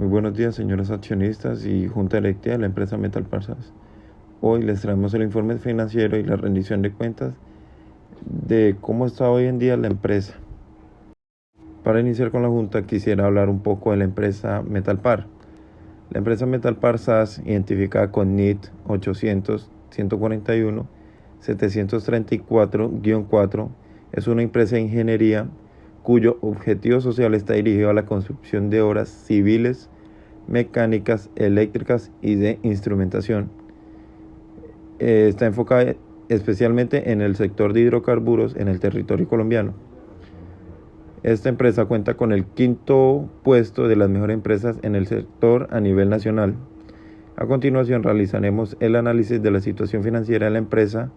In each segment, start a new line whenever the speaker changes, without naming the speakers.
Muy buenos días, señores accionistas y junta directiva de la empresa Metalpar SAS. Hoy les traemos el informe financiero y la rendición de cuentas de cómo está hoy en día la empresa. Para iniciar con la junta quisiera hablar un poco de la empresa Metalpar. La empresa Metalpar SAS, identificada con NIT 800-141-734-4, es una empresa de ingeniería cuyo objetivo social está dirigido a la construcción de obras civiles, mecánicas, eléctricas y de instrumentación. Está enfocada especialmente en el sector de hidrocarburos en el territorio colombiano. Esta empresa cuenta con el 5º puesto de las mejores empresas en el sector a nivel nacional. A continuación realizaremos el análisis de la situación financiera de la empresa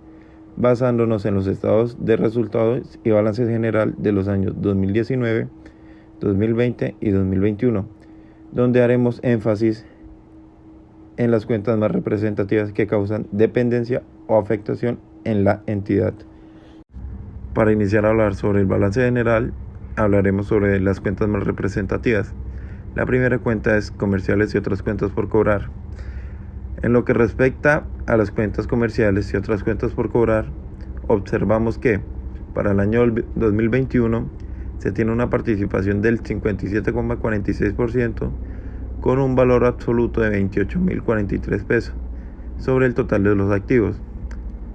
basándonos en los estados de resultados y balance general de los años 2019, 2020 y 2021, donde haremos énfasis en las cuentas más representativas que causan dependencia o afectación en la entidad. Para iniciar a hablar sobre el balance general, hablaremos sobre las cuentas más representativas. La primera cuenta es comerciales y otras cuentas por cobrar. En lo que respecta a las cuentas comerciales y otras cuentas por cobrar, observamos que para el año 2021 se tiene una participación del 57,46% con un valor absoluto de 28.043 pesos sobre el total de los activos,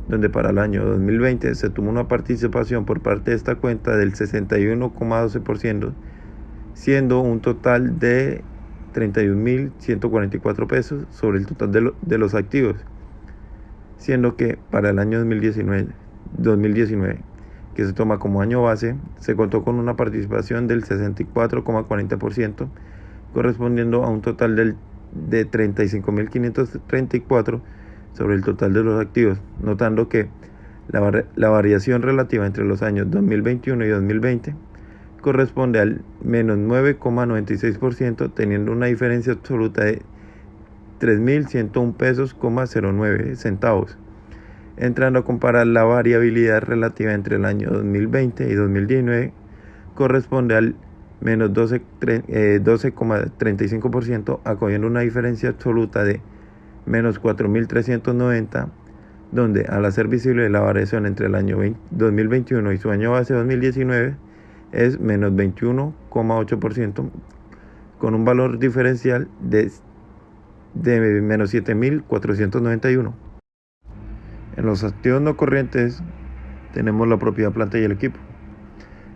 donde para el año 2020 se tuvo una participación por parte de esta cuenta del 61,12%, siendo un total de 31.144 pesos sobre el total de los activos, siendo que para el año 2019, que se toma como año base, se contó con una participación del 64,40%, correspondiendo a un total de 35.534 sobre el total de los activos, notando que la variación relativa entre los años 2021 y 2020 corresponde al menos 9,96%, teniendo una diferencia absoluta de 3.101 pesos, 09 centavos. Entrando a comparar la variabilidad relativa entre el año 2020 y 2019, corresponde al menos 12,35%, acogiendo una diferencia absoluta de menos 4.390, donde al hacer visible la variación entre el año 2021 y su año base 2019, es menos 21,8%, con un valor diferencial de menos 7.491. En los activos no corrientes tenemos la propiedad, planta y el equipo.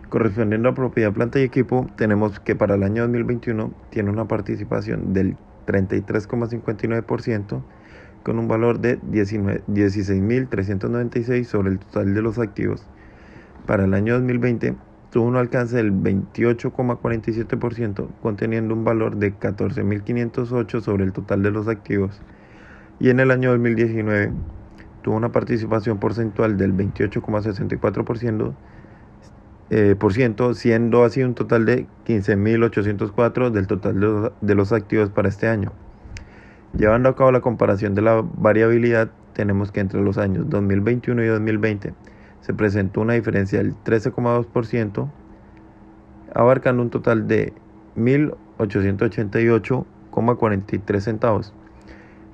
Correspondiendo a propiedad, planta y equipo, tenemos que para el año 2021 tiene una participación del 33,59% con un valor de 16.396 sobre el total de los activos. Para el año 2020 tuvo un alcance del 28,47%, conteniendo un valor de 14.508 sobre el total de los activos. Y en el año 2019 tuvo una participación porcentual del 28,64%, siendo así un total de 15.804 del total de los activos para este año. Llevando a cabo la comparación de la variabilidad, tenemos que entre los años 2021 y 2020 se presentó una diferencia del 13,2%, abarcando un total de 1.888,43 centavos.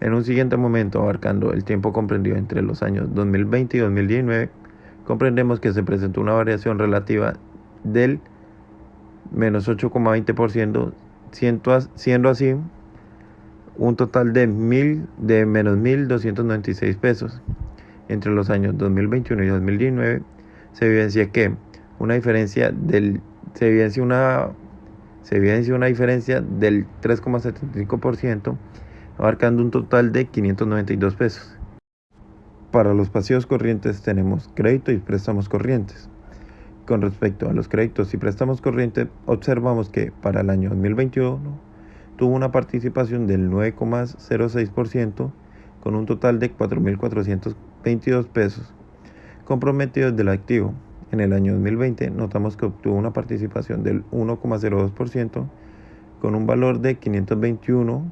En un siguiente momento, abarcando el tiempo comprendido entre los años 2020 y 2019, comprendemos que se presentó una variación relativa del menos 8,20%, siendo así un total de menos 1.296 pesos. Entre los años 2021 y 2019 se evidencia una diferencia del 3,75%, abarcando un total de 592 pesos. Para los pasivos corrientes tenemos crédito y préstamos corrientes. Con respecto a los créditos y préstamos corrientes, observamos que para el año 2021 tuvo una participación del 9,06% con un total de 4.422 pesos comprometidos del activo. En el año 2020 notamos que obtuvo una participación del 1,02% con un valor de 521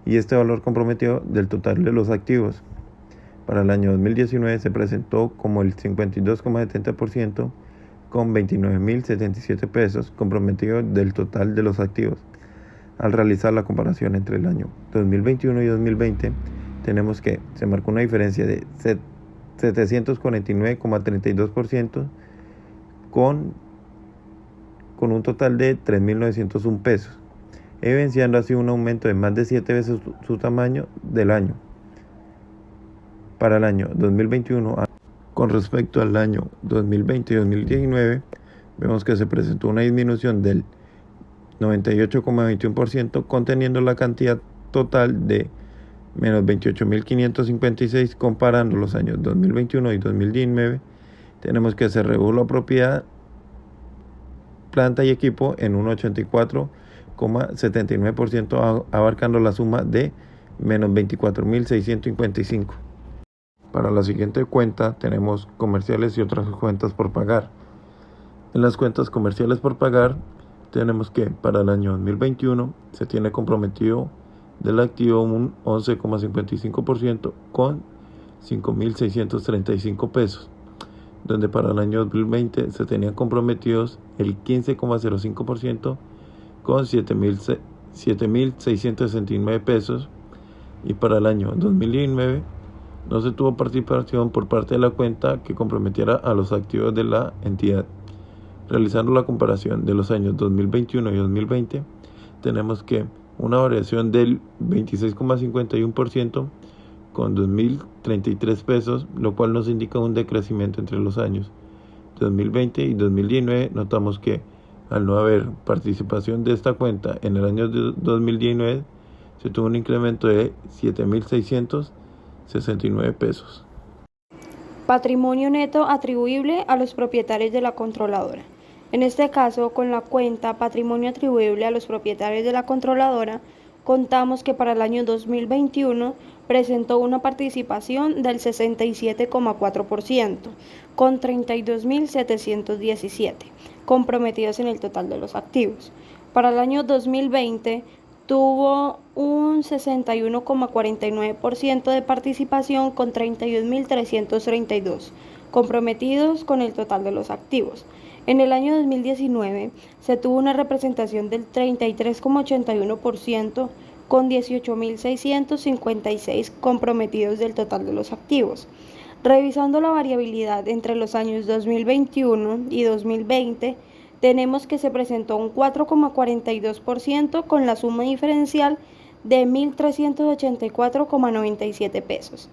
y este valor comprometido del total de los activos. Para el año 2019 se presentó como el 52,70% con 29.077 pesos comprometidos del total de los activos. Al realizar la comparación entre el año 2021 y 2020, tenemos que se marcó una diferencia de 749,32% con un total de 3.901 pesos, evidenciando así un aumento de más de 7 veces su tamaño del año. Para el año 2021, con respecto al año 2020 y 2019, vemos que se presentó una disminución del 98,21%, conteniendo la cantidad total de menos 28.556. Comparando los años 2021 y 2019, tenemos que se redujo la propiedad, planta y equipo en un 84,79%, abarcando la suma de menos 24.655. Para la siguiente cuenta tenemos comerciales y otras cuentas por pagar. En las cuentas comerciales por pagar tenemos que para el año 2021 se tiene comprometido del activo un 11,55% con 5.635 pesos, donde para el año 2020 se tenían comprometidos el 15,05% con 7.669 pesos, y para el año 2019 no se tuvo participación por parte de la cuenta que comprometiera a los activos de la entidad. Realizando la comparación de los años 2021 y 2020, tenemos que una variación del 26,51% con 2.033 pesos, lo cual nos indica un decrecimiento entre los años 2020 y 2019. Notamos que al no haber participación de esta cuenta en el año 2019, se tuvo un incremento de 7.669 pesos.
Patrimonio neto atribuible a los propietarios de la controladora. En este caso, con la cuenta patrimonio atribuible a los propietarios de la controladora, contamos que para el año 2021 presentó una participación del 67,4%, con 32.717 comprometidos en el total de los activos. Para el año 2020 tuvo un 61,49% de participación con 31.332 comprometidos con el total de los activos. En el año 2019 se tuvo una representación del 33,81% con 18.656 comprometidos del total de los activos. Revisando la variabilidad entre los años 2021 y 2020, tenemos que se presentó un 4,42% con la suma diferencial de 1.384,97 pesos.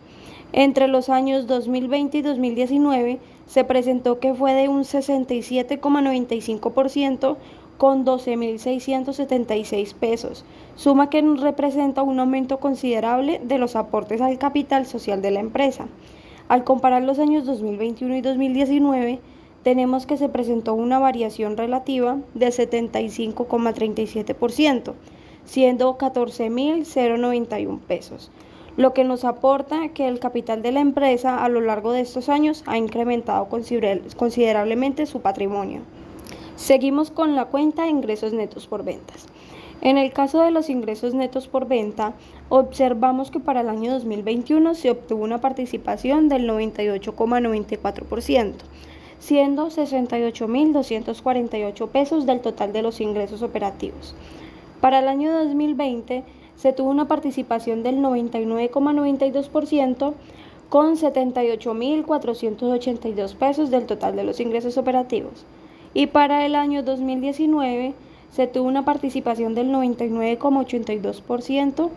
Entre los años 2020 y 2019 se presentó que fue de un 67,95% con 12.676 pesos, suma que representa un aumento considerable de los aportes al capital social de la empresa. Al comparar los años 2021 y 2019, tenemos que se presentó una variación relativa de 75,37%, siendo 14.091 pesos, lo que nos aporta que el capital de la empresa a lo largo de estos años ha incrementado considerablemente su patrimonio. Seguimos con la cuenta de ingresos netos por ventas. En el caso de los ingresos netos por venta, observamos que para el año 2021 se obtuvo una participación del 98,94%, siendo 68.248 pesos del total de los ingresos operativos. Para el año 2020 se tuvo una participación del 99,92% con 78.482 pesos del total de los ingresos operativos. Y para el año 2019 se tuvo una participación del 99,82%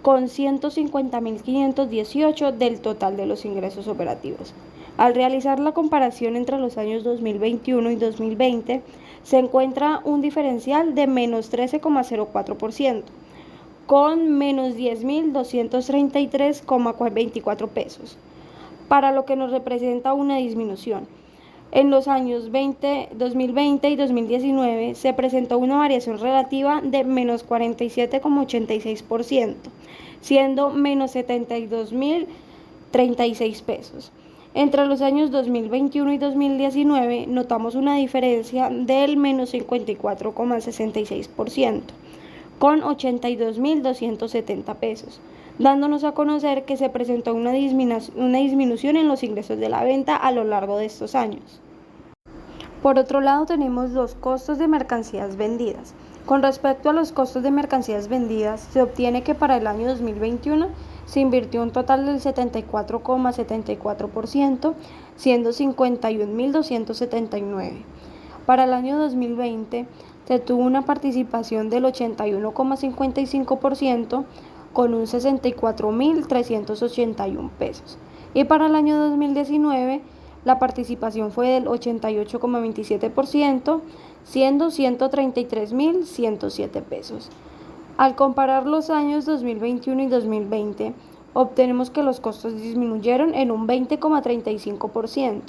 con 150.518 del total de los ingresos operativos. Al realizar la comparación entre los años 2021 y 2020, se encuentra un diferencial de menos 13,04%, con menos 10.233,24 pesos, para lo que nos representa una disminución. En los años 2020 y 2019 se presentó una variación relativa de menos 47,86%, siendo menos 72.036 pesos. Entre los años 2021 y 2019 notamos una diferencia del menos 54,66%, con 82.270 pesos, dándonos a conocer que se presentó una disminución en los ingresos de la venta a lo largo de estos años. Por otro lado, tenemos los costos de mercancías vendidas. Con respecto a los costos de mercancías vendidas, se obtiene que para el año 2021 se invirtió un total del 74,74%, siendo 51.279. Para el año 2020 se tuvo una participación del 81,55% con un 64.381 pesos. Y para el año 2019 la participación fue del 88,27%, siendo 133.107 pesos. Al comparar los años 2021 y 2020, obtenemos que los costos disminuyeron en un 20,35%,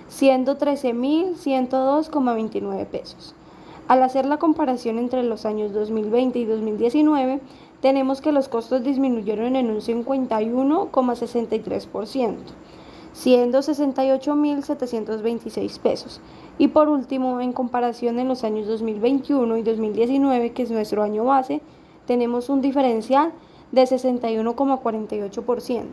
siendo 13.102,29 pesos. Al hacer la comparación entre los años 2020 y 2019, tenemos que los costos disminuyeron en un 51,63%, siendo 68.726 pesos. Y por último, en comparación en los años 2021 y 2019, que es nuestro año base, tenemos un diferencial de 61,48%,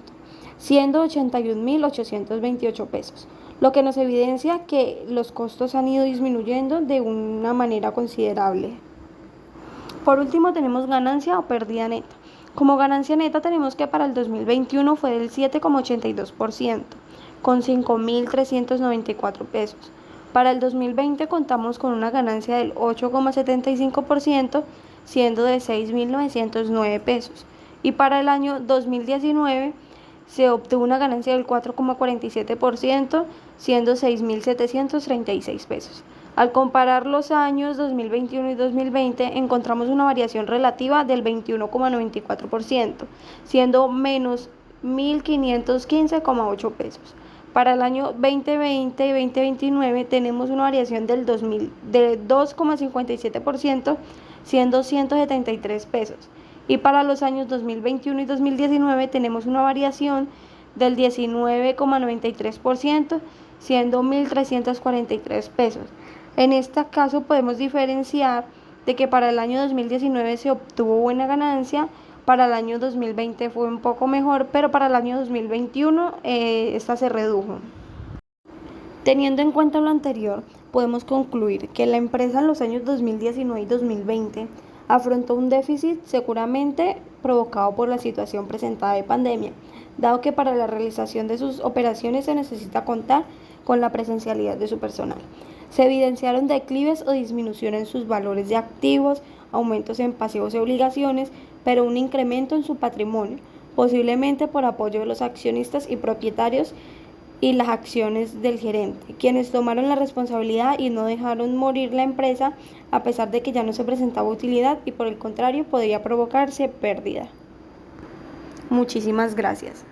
siendo 81.828 pesos, lo que nos evidencia que los costos han ido disminuyendo de una manera considerable. Por último, tenemos ganancia o pérdida neta. Como ganancia neta tenemos que para el 2021 fue del 7,82%, con 5.394 pesos. Para el 2020 contamos con una ganancia del 8,75%, siendo de 6.909 pesos. Y para el año 2019 se obtuvo una ganancia del 4,47%, siendo 6.736 pesos. Al comparar los años 2021 y 2020, encontramos una variación relativa del 21,94%, siendo menos 1.515,8 pesos. Para el año 2020 y 2029 tenemos una variación del 2,57%, siendo 173 pesos. Y para los años 2021 y 2019 tenemos una variación del 19,93%, siendo 1.343 pesos. En este caso podemos diferenciar de que para el año 2019 se obtuvo buena ganancia, para el año 2020 fue un poco mejor, pero para el año 2021 esta se redujo. Teniendo en cuenta lo anterior, podemos concluir que la empresa en los años 2019 y 2020 afrontó un déficit seguramente provocado por la situación presentada de pandemia, dado que para la realización de sus operaciones se necesita contar con la presencialidad de su personal. Se evidenciaron declives o disminución en sus valores de activos, aumentos en pasivos y obligaciones, pero un incremento en su patrimonio, posiblemente por apoyo de los accionistas y propietarios y las acciones del gerente, quienes tomaron la responsabilidad y no dejaron morir la empresa a pesar de que ya no se presentaba utilidad y por el contrario podría provocarse pérdida. Muchísimas gracias.